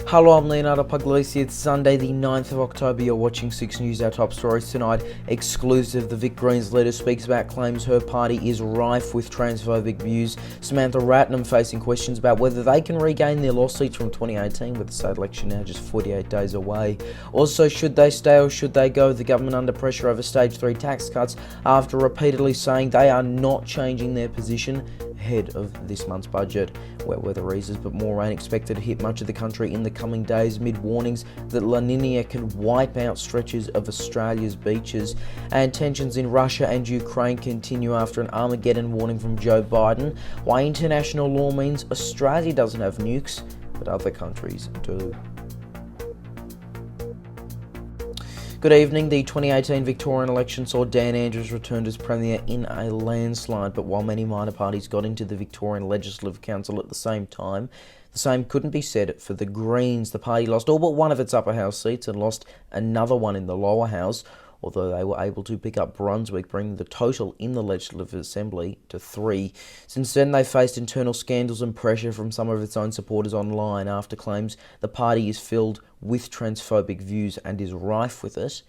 Hello, I'm Leonardo Puglisi. It's Sunday the 9th of October. You're watching 6 News. Our top stories tonight. Exclusive, the Vic Greens leader speaks about claims her party is rife with transphobic views. Samantha Ratnam facing questions about whether they can regain their lost seats from 2018 with the state election now just 48 days away. Also, should they stay or should they go? The government under pressure over stage 3 tax cuts after repeatedly saying they are not changing their position ahead of this month's budget. Wet weather eases, but more rain expected to hit much of the country in the coming days amid warnings that La Nina can wipe out stretches of Australia's beaches. And tensions in Russia and Ukraine continue after an Armageddon warning from Joe Biden. Why international law means Australia doesn't have nukes, but other countries do. Good evening. The 2018 Victorian election saw Dan Andrews returned as Premier in a landslide, but while many minor parties got into the Victorian Legislative Council at the same time, the same couldn't be said for the Greens. The party lost all but one of its upper house seats and lost another one in the lower house, although they were able to pick up Brunswick, bringing the total in the Legislative Assembly to 3. Since then, they faced internal scandals and pressure from some of its own supporters online after claims the party is filled with transphobic views and is rife with it.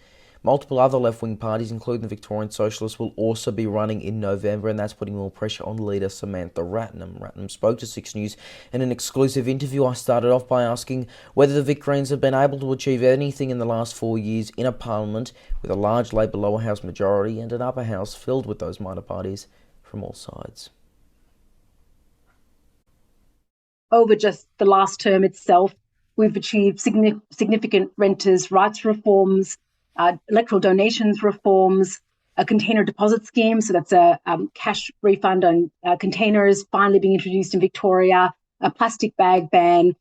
Multiple other left-wing parties, including the Victorian Socialists, will also be running in November, and that's putting more pressure on leader Samantha Ratnam. Ratnam spoke to 6 News in an exclusive interview. I started off by asking whether the Vic Greens have been able to achieve anything in the last 4 years in a parliament with a large Labor lower house majority and an upper house filled with those minor parties from all sides. Over just the last term itself, we've achieved significant renters' rights reforms, electoral donations reforms, a container deposit scheme, so that's a cash refund on containers finally being introduced in Victoria, a plastic bag ban,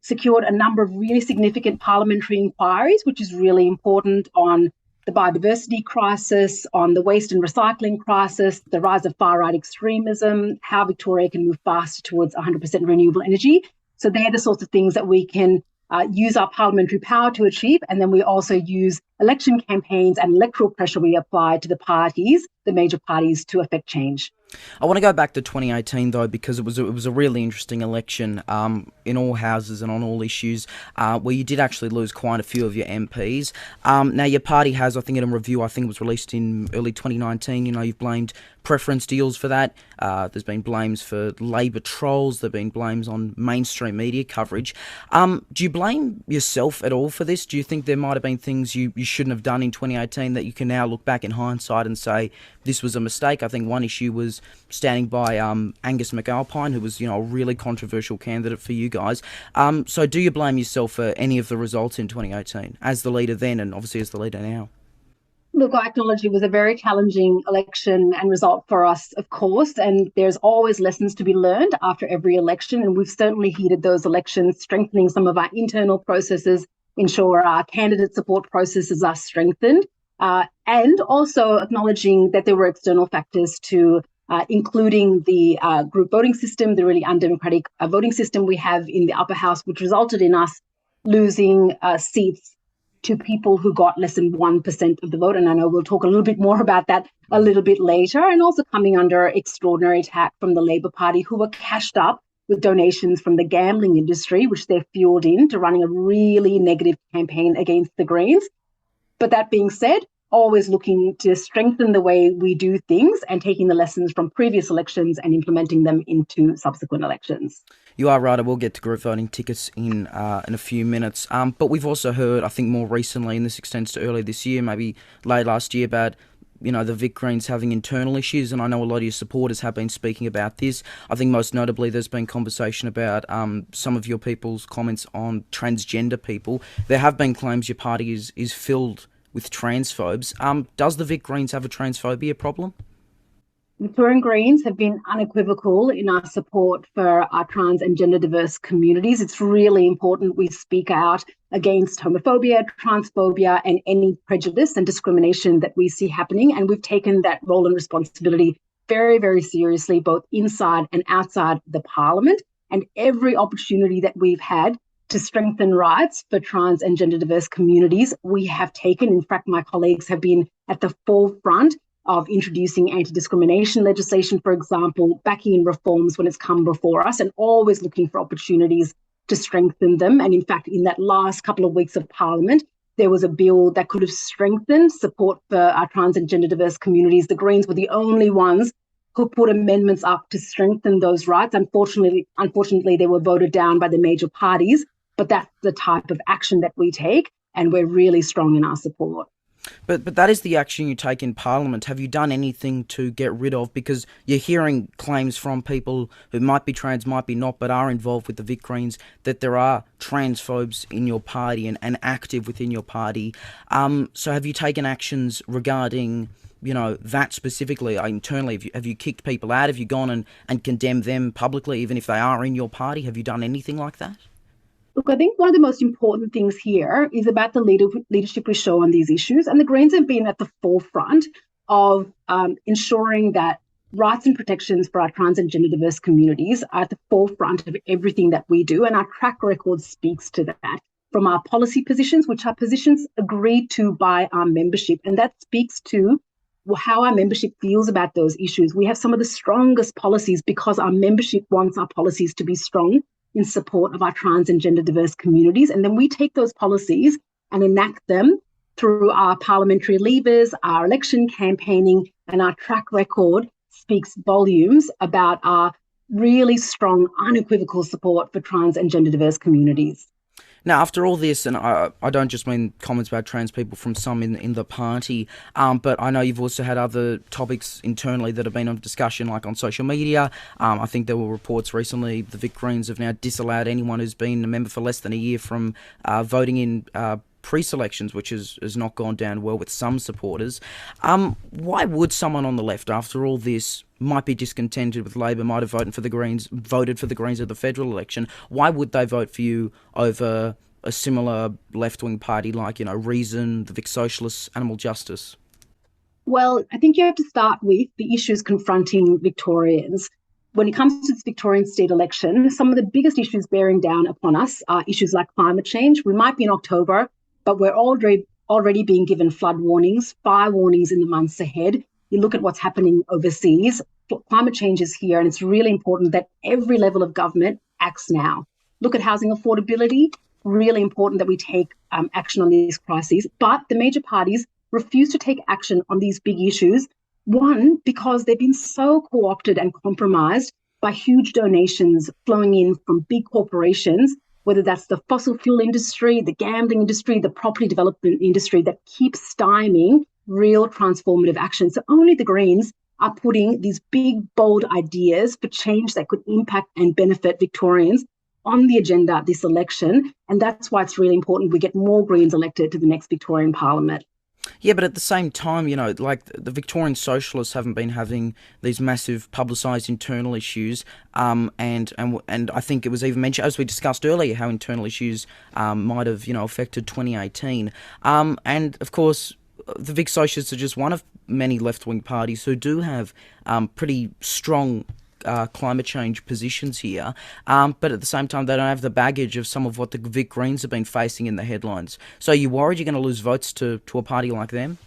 secured a number of really significant parliamentary inquiries, which is really important on the biodiversity crisis, on the waste and recycling crisis, the rise of far-right extremism, how Victoria can move faster towards 100% renewable energy. So they're the sorts of things that we can use our parliamentary power to achieve, and then we also use election campaigns and electoral pressure we apply to the parties, the major parties, to affect change. I want to go back to 2018 though, because it was a really interesting election in all houses and on all issues, where you did actually lose quite a few of your MPs. Now your party has, I think in a review, I think it was released in early 2019, you've blamed preference deals for that. There's been blames for Labor trolls. There've been blames on mainstream media coverage. Do you blame yourself at all for this? Do you think there might have been things you shouldn't have done in 2018 that you can now look back in hindsight and say this was a mistake? I think one issue was standing by Angus McAlpine, who was a really controversial candidate for you guys. So do you blame yourself for any of the results in 2018 as the leader then and obviously as the leader now? Look, I acknowledge it was a very challenging election and result for us, of course, and there's always lessons to be learned after every election, and we've certainly heeded those elections, strengthening some of our internal processes, ensure our candidate support processes are strengthened, and also acknowledging that there were external factors to including the group voting system, the really undemocratic voting system we have in the upper house, which resulted in us losing seats to people who got less than 1% of the vote. And I know we'll talk a little bit more about that a little bit later. And also coming under extraordinary attack from the Labor Party, who were cashed up with donations from the gambling industry, which they're fueled into running a really negative campaign against the Greens. But that being said, always looking to strengthen the way we do things and taking the lessons from previous elections and implementing them into subsequent elections. You are right, I will get to group voting tickets in a few minutes. But we've also heard, I think more recently, and this extends to earlier this year, maybe late last year, about the Vic Greens having internal issues, and I know a lot of your supporters have been speaking about this. I think most notably there's been conversation about some of your people's comments on transgender people. There have been claims your party is filled with transphobes. Does the Vic Greens have a transphobia problem? Victorian Greens have been unequivocal in our support for our trans and gender diverse communities. It's really important we speak out against homophobia, transphobia, and any prejudice and discrimination that we see happening. And we've taken that role and responsibility very, very seriously, both inside and outside the Parliament. And every opportunity that we've had to strengthen rights for trans and gender diverse communities, we have taken. In fact, my colleagues have been at the forefront of introducing anti-discrimination legislation, for example, backing in reforms when it's come before us, and always looking for opportunities to strengthen them. And in fact, in that last couple of weeks of Parliament, there was a bill that could have strengthened support for our trans and gender diverse communities. The Greens were the only ones who put amendments up to strengthen those rights. Unfortunately, they were voted down by the major parties, but that's the type of action that we take, and we're really strong in our support. But that is the action you take in Parliament. Have you done anything to get rid of, because you're hearing claims from people who might be trans, might be not, but are involved with the Vic Greens, that there are transphobes in your party and active within your party. So have you taken actions regarding, that specifically internally? Have you kicked people out? Have you gone and condemned them publicly, even if they are in your party? Have you done anything like that? Look, I think one of the most important things here is about the leadership we show on these issues. And the Greens have been at the forefront of ensuring that rights and protections for our trans and gender diverse communities are at the forefront of everything that we do. And our track record speaks to that, from our policy positions, which are positions agreed to by our membership. And that speaks to how our membership feels about those issues. We have some of the strongest policies because our membership wants our policies to be strong in support of our trans and gender diverse communities. And then we take those policies and enact them through our parliamentary levers, our election campaigning, and our track record speaks volumes about our really strong, unequivocal support for trans and gender diverse communities. Now, after all this, and I don't just mean comments about trans people from some in the party, but I know you've also had other topics internally that have been on discussion, like on social media. I think there were reports recently the Vic Greens have now disallowed anyone who's been a member for less than a year from voting in pre-selections, which has not gone down well with some supporters. Why would someone on the left, after all this, might be discontented with Labor, might have voted for the Greens at the federal election? Why would they vote for you over a similar left-wing party like, Reason, the Vic Socialists, Animal Justice? Well, I think you have to start with the issues confronting Victorians. When it comes to this Victorian state election, some of the biggest issues bearing down upon us are issues like climate change. We might be in October, but we're already being given flood warnings, fire warnings in the months ahead. You look at what's happening overseas, climate change is here, and it's really important that every level of government acts now. Look at housing affordability, really important that we take action on these crises, but the major parties refuse to take action on these big issues. One, because they've been so co-opted and compromised by huge donations flowing in from big corporations, whether that's the fossil fuel industry, the gambling industry, the property development industry, that keeps stymieing real transformative action. So only the Greens are putting these big, bold ideas for change that could impact and benefit Victorians on the agenda this election. And that's why it's really important we get more Greens elected to the next Victorian Parliament. Yeah, but at the same time, like the Victorian Socialists haven't been having these massive publicised internal issues, and I think it was even mentioned, as we discussed earlier, how internal issues might have affected 2018, and of course the Vic Socialists are just one of many left-wing parties who do have pretty strong climate change positions here, but at the same time they don't have the baggage of some of what the Vic Greens have been facing in the headlines. So you're worried you're going to lose votes to a party like them?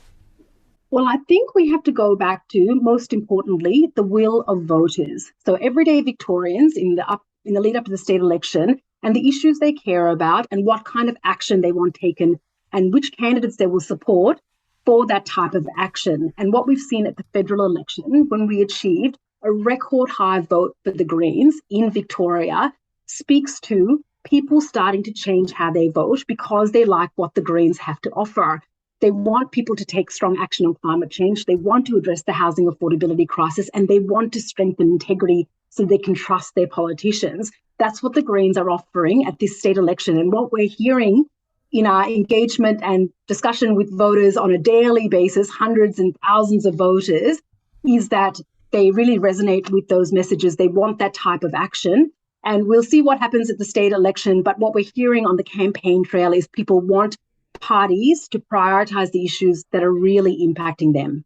Well, I think we have to go back to, most importantly, the will of voters. So everyday Victorians in the lead up to the state election, and the issues they care about, and what kind of action they want taken, and which candidates they will support for that type of action. And what we've seen at the federal election, when we achieved a record high vote for the Greens in Victoria, speaks to people starting to change how they vote because they like what the Greens have to offer. They want people to take strong action on climate change. They want to address the housing affordability crisis, and they want to strengthen integrity so they can trust their politicians. That's what the Greens are offering at this state election. And what we're hearing in our engagement and discussion with voters on a daily basis, hundreds and thousands of voters, is that they really resonate with those messages. They want that type of action. And we'll see what happens at the state election. But what we're hearing on the campaign trail is people want parties to prioritise the issues that are really impacting them.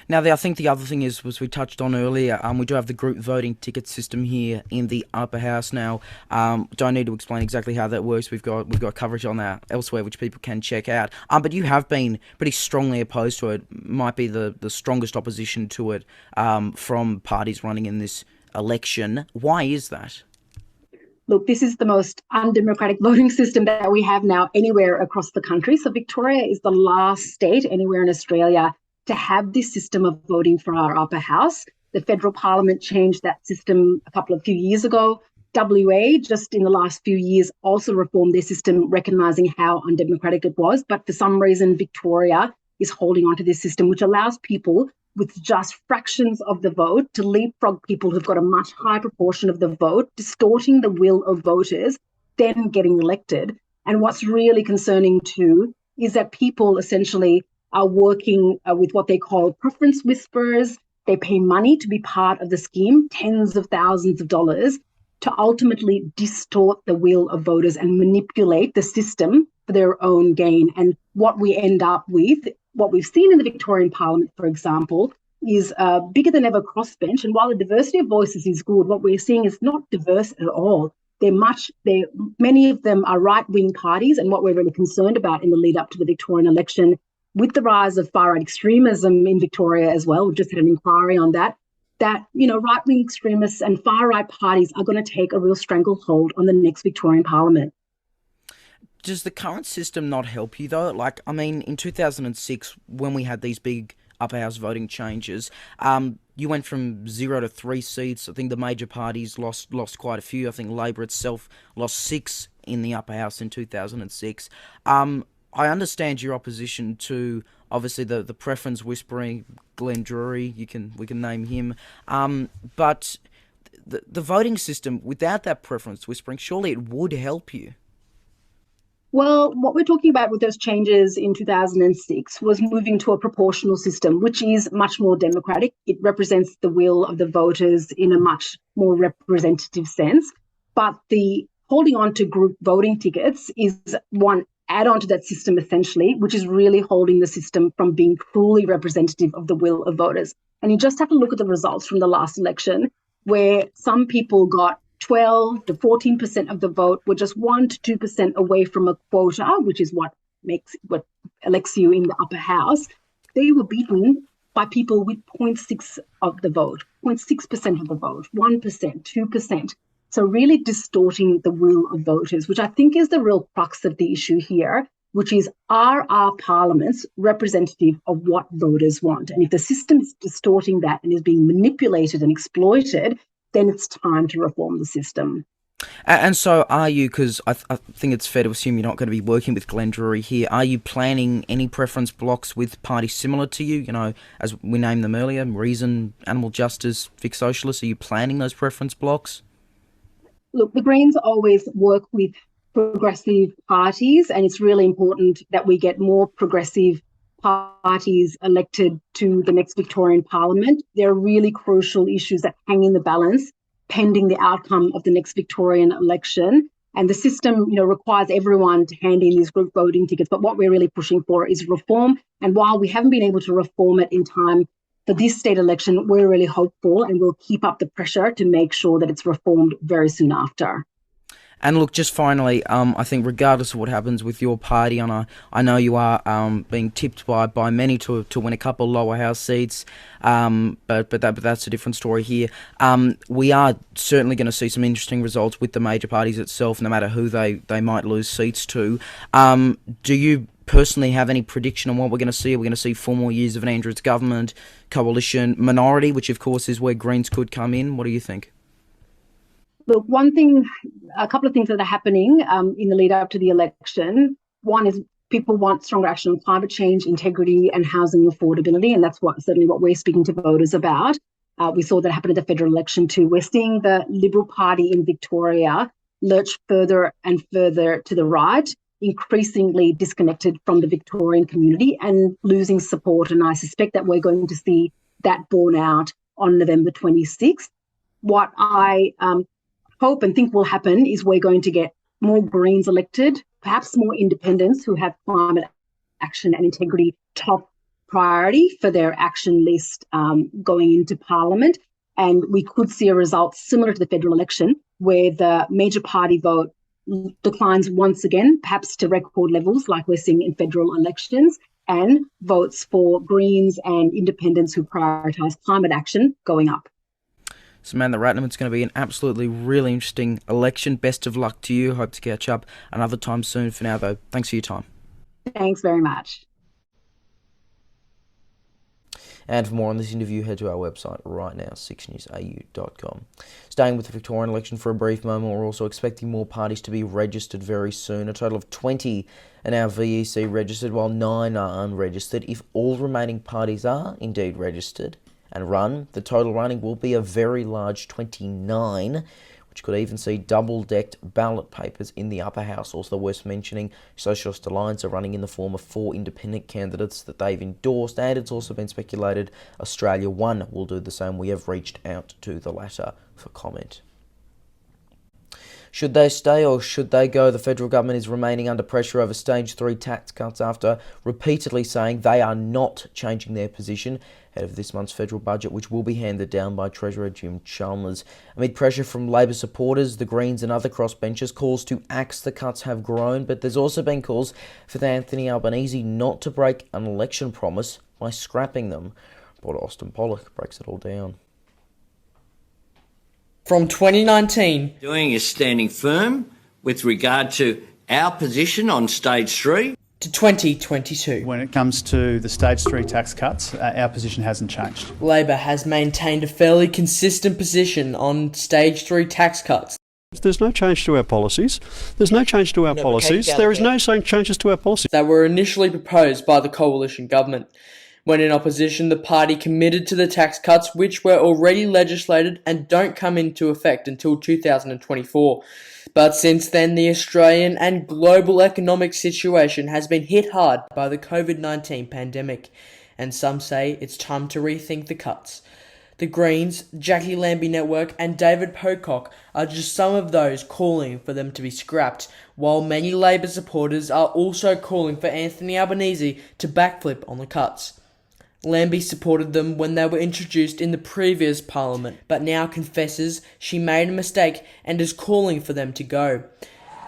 Now, I think the other thing is, was we touched on earlier, we do have the group voting ticket system here in the upper house now. Don't need to explain exactly how that works. We've got coverage on that elsewhere, which people can check out. But you have been pretty strongly opposed to it. Might be the strongest opposition to it from parties running in this election. Why is that? Look, this is the most undemocratic voting system that we have now anywhere across the country. So Victoria is the last state anywhere in Australia to have this system of voting for our upper house. The federal parliament changed that system a few years ago. WA, just in the last few years, also reformed their system, recognising how undemocratic it was. But for some reason, Victoria is holding on to this system, which allows people with just fractions of the vote to leapfrog people who've got a much higher proportion of the vote, distorting the will of voters, then getting elected. And what's really concerning too is that people essentially are working with what they call preference whisperers. They pay money to be part of the scheme, tens of thousands of dollars, to ultimately distort the will of voters and manipulate the system for their own gain. And what we end up with, what we've seen in the Victorian Parliament, for example, is a bigger than ever crossbench. And while the diversity of voices is good, what we're seeing is not diverse at all. Many of them are right-wing parties. And what we're really concerned about in the lead up to the Victorian election, with the rise of far-right extremism in Victoria as well, we've just had an inquiry on that, right-wing extremists and far-right parties are going to take a real stranglehold on the next Victorian Parliament. Does the current system not help you, though? Like, I mean, in 2006, when we had these big upper house voting changes, you went from 0 to 3 seats. I think the major parties lost quite a few. I think Labor itself lost 6 in the upper house in 2006. I understand your opposition to, obviously, the preference whispering, Glenn Drury, we can name him. But the voting system, without that preference whispering, surely it would help you. Well, what we're talking about with those changes in 2006 was moving to a proportional system, which is much more democratic. It represents the will of the voters in a much more representative sense. But the holding on to group voting tickets is one add-on to that system, essentially, which is really holding the system from being truly representative of the will of voters. And you just have to look at the results from the last election, where some people got 12 to 14% of the vote, were just 1 to 2% away from a quota, which is what elects you in the upper house. They were beaten by people with 0.6 of the vote, 0.6% of the vote, 1%, 2%. So really distorting the will of voters, which I think is the real crux of the issue here, which is, are our parliaments representative of what voters want? And if the system is distorting that and is being manipulated and exploited, then it's time to reform the system. And so are you, because I think it's fair to assume you're not going to be working with Glenn Drury here, are you planning any preference blocks with parties similar to you, as we named them earlier, Reason, Animal Justice, Fix Socialists? Are you planning those preference blocks? Look, the Greens always work with progressive parties, and it's really important that we get more progressive parties elected to the next Victorian Parliament. There are really crucial issues that hang in the balance pending the outcome of the next Victorian election. And the system, requires everyone to hand in these group voting tickets. But what we're really pushing for is reform. And while we haven't been able to reform it in time for this state election, we're really hopeful, and we'll keep up the pressure to make sure that it's reformed very soon after. And look, just finally, I think regardless of what happens with your party, and I know you are being tipped by many to win a couple lower house seats, but that's a different story here. We are certainly going to see some interesting results with the major parties itself, no matter who they might lose seats to. Do you personally have any prediction on what we're going to see? Are we going to see 4 more years of an Andrews government, coalition, minority, which of course is where Greens could come in? What do you think? Look, a couple of things that are happening in the lead up to the election. One is people want stronger action on climate change, integrity and housing affordability, and that's certainly what we're speaking to voters about. We saw that happen at the federal election too. We're seeing the Liberal Party in Victoria lurch further and further to the right, increasingly disconnected from the Victorian community and losing support, and I suspect that we're going to see that borne out on November 26th. What I hope and think will happen is we're going to get more Greens elected, perhaps more independents who have climate action and integrity top priority for their action list going into Parliament. And we could see a result similar to the federal election, where the major party vote declines once again, perhaps to record levels like we're seeing in federal elections, and votes for Greens and independents who prioritise climate action going up. Samantha Ratnam, it's going to be an absolutely really interesting election. Best of luck to you. Hope to catch up another time soon. For now, though, thanks for your time. Thanks very much. And for more on this interview, head to our website right now, SIXNewsAU.com. Staying with the Victorian election for a brief moment, we're also expecting more parties to be registered very soon. A total of 20 are now VEC registered, while 9 are unregistered. If all remaining parties are indeed registered and run, the total running will be a very large 29, which could even see double-decked ballot papers in the upper house. Also worth mentioning, Socialist Alliance are running in the form of 4 independent candidates that they've endorsed, and it's also been speculated Australia One will do the same. We have reached out to the latter for comment. Should they stay or should they go? The federal government is remaining under pressure over stage 3 tax cuts after repeatedly saying they are not changing their position ahead of this month's federal budget, which will be handed down by Treasurer Jim Chalmers. Amid pressure from Labor supporters, the Greens and other crossbenchers, calls to axe the cuts have grown, but there's also been calls for Anthony Albanese not to break an election promise by scrapping them. Reporter Austin Pollock breaks it all down. From 2019 doing is standing firm with regard to our position on stage 3 to 2022. When it comes to the stage 3 tax cuts, our position hasn't changed. Labor has maintained a fairly consistent position on stage 3 tax cuts. There's no change to our policies. There's no change to our policies. There is no changes to our policies that were initially proposed by the coalition government. When in opposition, the party committed to the tax cuts, which were already legislated and don't come into effect until 2024. But since then, the Australian and global economic situation has been hit hard by the COVID-19 pandemic, and some say it's time to rethink the cuts. The Greens, Jackie Lambie Network and David Pocock are just some of those calling for them to be scrapped, while many Labor supporters are also calling for Anthony Albanese to backflip on the cuts. Lambie supported them when they were introduced in the previous parliament, but now confesses she made a mistake and is calling for them to go.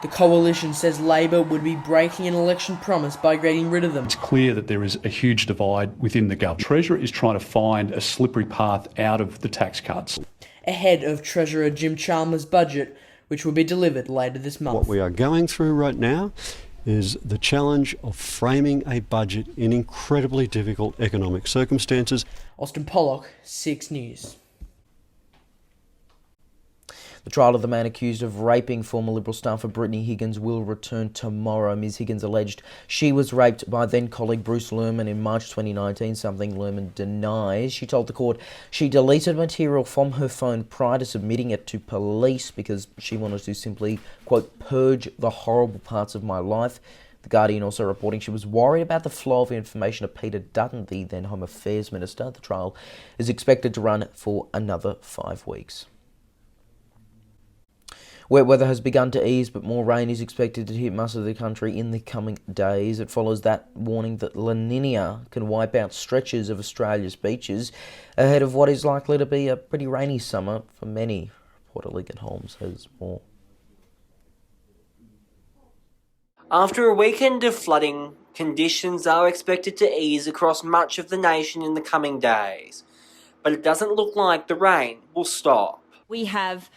The coalition says Labor would be breaking an election promise by getting rid of them. It's clear that there is a huge divide within the government. Treasurer is trying to find a slippery path out of the tax cuts. Ahead of Treasurer Jim Chalmers' budget, which will be delivered later this month. What we are going through right now is the challenge of framing a budget in incredibly difficult economic circumstances. Austin Pollock, 6 News. The trial of the man accused of raping former Liberal staffer Brittany Higgins will return tomorrow. Ms Higgins alleged she was raped by then-colleague Bruce Lerman in March 2019, something Lerman denies. She told the court she deleted material from her phone prior to submitting it to police because she wanted to simply, quote, purge the horrible parts of my life. The Guardian also reporting she was worried about the flow of information to Peter Dutton, the then Home Affairs Minister. The trial is expected to run for another 5 weeks. Wet weather has begun to ease, but more rain is expected to hit most of the country in the coming days. It follows that warning that La Nina can wipe out stretches of Australia's beaches ahead of what is likely to be a pretty rainy summer for many. Reporter Liggett Holmes has more. After a weekend of flooding, conditions are expected to ease across much of the nation in the coming days. But it doesn't look like the rain will stop. We have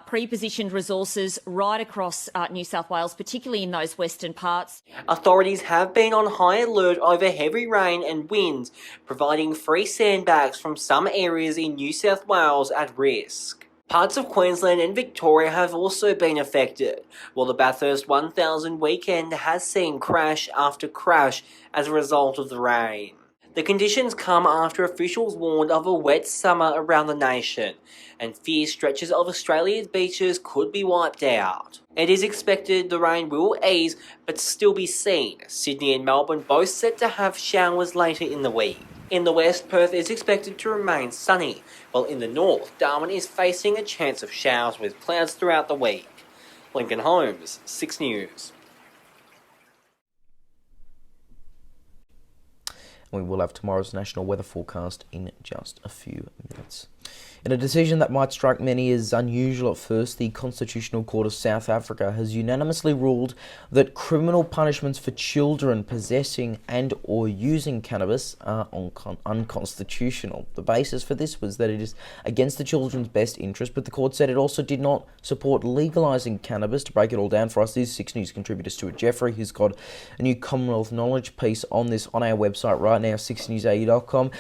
pre-positioned resources right across New South Wales, particularly in those western parts. Authorities have been on high alert over heavy rain and winds, providing free sandbags from some areas in New South Wales at risk. Parts of Queensland and Victoria have also been affected, while the Bathurst 1000 weekend has seen crash after crash as a result of the rain. The conditions come after officials warned of a wet summer around the nation, and fear stretches of Australia's beaches could be wiped out. It is expected the rain will ease, but still be seen. Sydney and Melbourne both set to have showers later in the week. In the west, Perth is expected to remain sunny, while in the north, Darwin is facing a chance of showers with clouds throughout the week. Lincoln Holmes, 6 News. We will have tomorrow's national weather forecast in just a few minutes. In a decision that might strike many as unusual at first, the Constitutional Court of South Africa has unanimously ruled that criminal punishments for children possessing and or using cannabis are unconstitutional. The basis for this was that it is against the children's best interest, but the court said it also did not support legalising cannabis. To break it all down for us is 6 News contributor Stuart Jeffrey, who's got a new Commonwealth knowledge piece on this on our website right now, SIXNewsAU.com.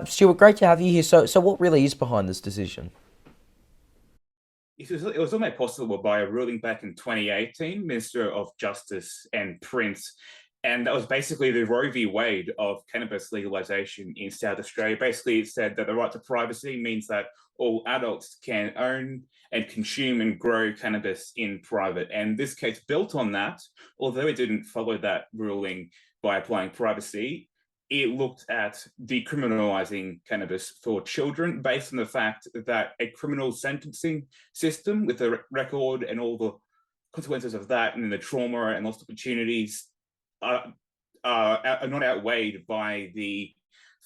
Stuart, great to have you here. So what really is behind this decision? It was only possible by a ruling back in 2018, Minister of Justice and Prince, and that was basically the Roe v. Wade of cannabis legalisation in South Australia. Basically, it said that the right to privacy means that all adults can own and consume and grow cannabis in private. And this case built on that, although it didn't follow that ruling by applying privacy, it looked at decriminalising cannabis for children based on the fact that a criminal sentencing system with a record and all the consequences of that and the trauma and lost opportunities are not outweighed by the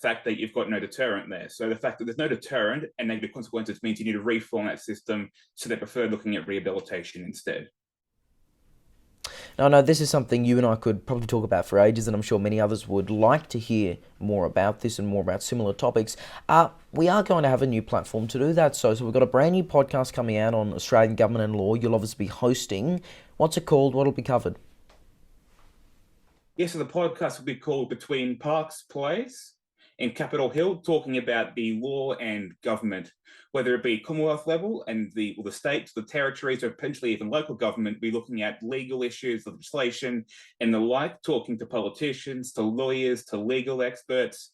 fact that you've got no deterrent there. So the fact that there's no deterrent and negative consequences means you need to reform that system, so they prefer looking at rehabilitation instead. No, this is something you and I could probably talk about for ages, and I'm sure many others would like to hear more about this and more about similar topics. We are going to have a new platform to do that, so we've got a brand new podcast coming out on Australian government and law. You'll obviously be hosting. What's it called? What'll be covered? Yes, so the podcast will be called Between Parks Place in Capitol Hill, talking about the law and government, whether it be Commonwealth level and the states, the territories, or potentially even local government. Be looking at legal issues, legislation, and the like, talking to politicians, to lawyers, to legal experts,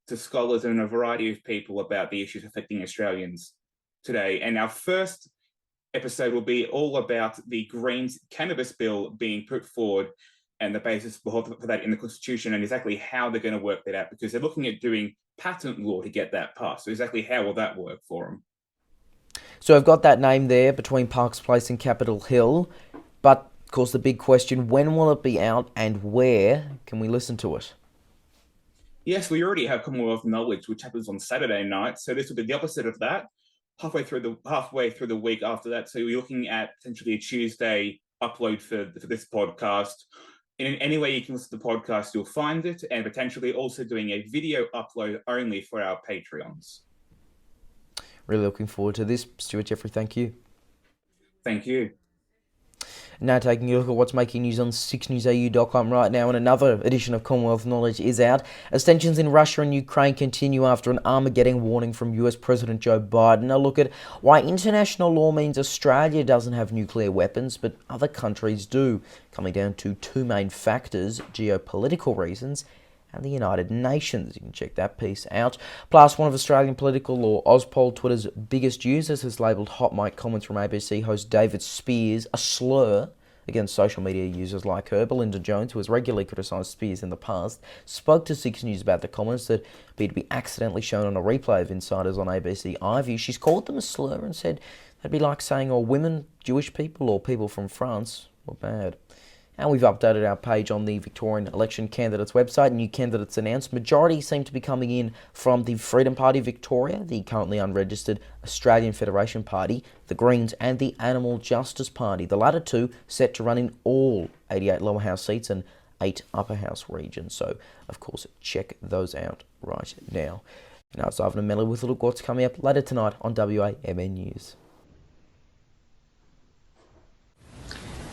to scholars, and a variety of people about the issues affecting Australians today. And our first episode will be all about the Greens cannabis bill being put forward and the basis for that in the Constitution, and exactly how they're going to work that out, because they're looking at doing patent law to get that passed. So exactly how will that work for them? So I've got that name there, Between Parks Place and Capitol Hill, but of course the big question, when will it be out and where can we listen to it? Yes, we already have Commonwealth Knowledge, which happens on Saturday night, so this will be the opposite of that, halfway through the week after that. So we're looking at potentially a Tuesday upload for this podcast. In any way you can listen to the podcast, you'll find it, and potentially also doing a video upload only for our Patreons. Really looking forward to this. Stuart Jeffrey, thank you. Thank you. Now taking a look at what's making news on 6NewsAU.com right now, and another edition of Commonwealth Knowledge is out. As tensions in Russia and Ukraine continue after an Armageddon warning from US President Joe Biden, a look at why international law means Australia doesn't have nuclear weapons, but other countries do, coming down to two main factors: geopolitical reasons and the United Nations. You can check that piece out. Plus, one of Australian political law, Ozpol, Twitter's biggest users, has labelled hot mic comments from ABC host David Spears a slur against social media users like her. Belinda Jones, who has regularly criticised Spears in the past, spoke to 6 News about the comments that appeared to be accidentally shown on a replay of Insiders on ABC iView. She's called them a slur and said that'd be like saying all women, Jewish people, or people from France were bad. And we've updated our page on the Victorian election candidates website. New candidates announced. Majority seem to be coming in from the Freedom Party Victoria, the currently unregistered Australian Federation Party, the Greens and the Animal Justice Party. The latter two set to run in all 88 lower house seats and 8 upper house regions. So, of course, check those out right now. Now it's Ivan and Melly with a look what's coming up later tonight on WAMN News.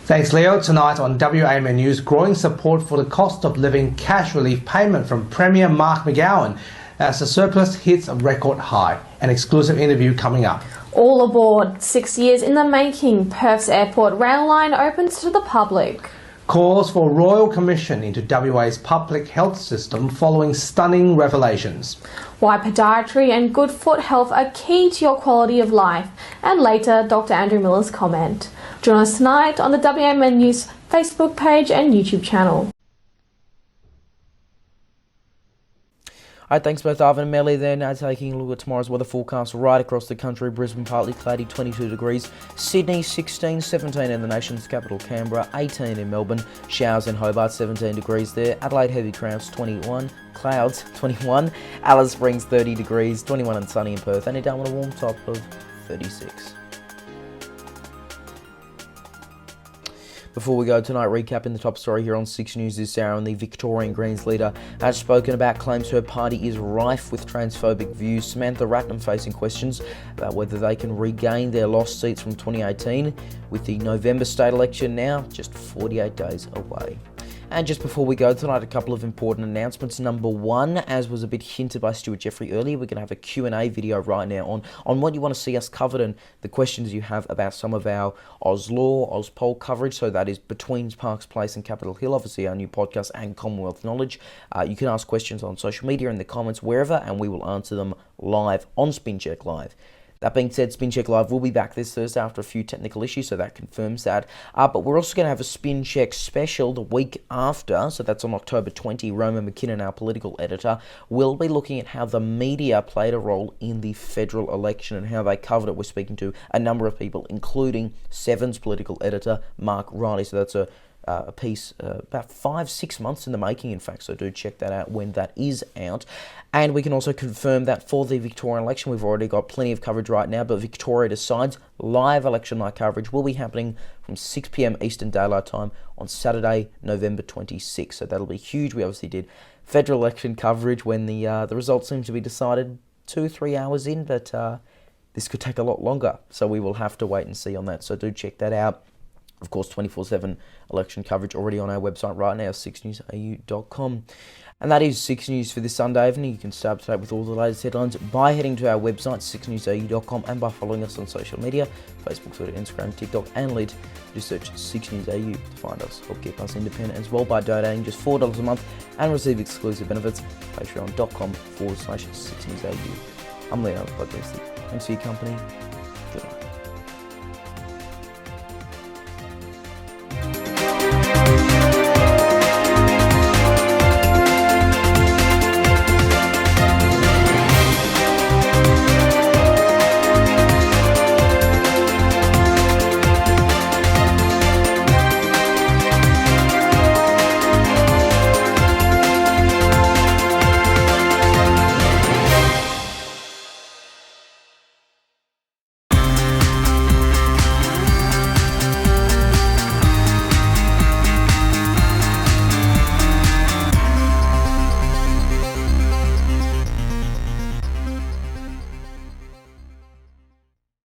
Thanks, Leo. Tonight on WAMN News, growing support for the cost of living cash relief payment from Premier Mark McGowan as the surplus hits a record high. An exclusive interview coming up. All aboard. 6 years in the making. Perth's airport rail line opens to the public. Calls for Royal Commission into WA's public health system following stunning revelations. Why podiatry and good foot health are key to your quality of life. And later, Dr. Andrew Miller's comment. Join us tonight on the WAMN News Facebook page and YouTube channel. Alright, thanks both Arvin and Melly there. Now taking a look at tomorrow's weather forecast right across the country. Brisbane partly cloudy, 22 degrees. Sydney 16, 17 in the nation's capital Canberra, 18 in Melbourne. Showers in Hobart, 17 degrees there. Adelaide heavy clouds, 21. Clouds, 21. Alice Springs 30 degrees, 21 and sunny in Perth. And down with a warm top of 36. Before we go tonight, recapping the top story here on 6 News this hour, and the Victorian Greens leader has spoken about claims her party is rife with transphobic views. Samantha Ratnam facing questions about whether they can regain their lost seats from 2018 with the November state election now just 48 days away. And just before we go tonight, a couple of important announcements. Number one, as was a bit hinted by Stuart Jeffrey earlier, we're going to have a Q&A video right now on what you want to see us covered and the questions you have about some of our Oz Law, Oz Poll coverage. So that is Between Parks Place and Capitol Hill, obviously our new podcast, and Commonwealth Knowledge. You can ask questions on social media, in the comments, wherever, and we will answer them live on Spin Check Live. That being said, Spin Check Live will be back this Thursday after a few technical issues, so that confirms that. But we're also going to have a Spin Check special the week after, so that's on October 20. Roma McKinnon, our political editor, will be looking at how the media played a role in the federal election and how they covered it. We're speaking to a number of people, including Seven's political editor, Mark Riley. So that's a piece about 5-6 months in the making, in fact, so do check that out when that is out. And we can also confirm that for the Victorian election, we've already got plenty of coverage right now, but Victoria Decides live election night coverage will be happening from 6 p.m. Eastern Daylight Time on Saturday, November 26th, so that'll be huge. We obviously did federal election coverage when the results seem to be decided 2-3 hours in, but this could take a lot longer, so we will have to wait and see on that, so do check that out. Of course, 24/7 election coverage already on our website right now, SIXNewsAU.com. And that is 6 News for this Sunday evening. You can stay up to date with all the latest headlines by heading to our website, SIXNewsAU.com, and by following us on social media, Facebook, Twitter, Instagram, TikTok, and LinkedIn. Just search 6 News AU to find us. Help keep us independent as well by donating just $4 a month and receive exclusive benefits. Patreon.com/6NewsAU. I'm Leonardo. Thanks for your company. Good night.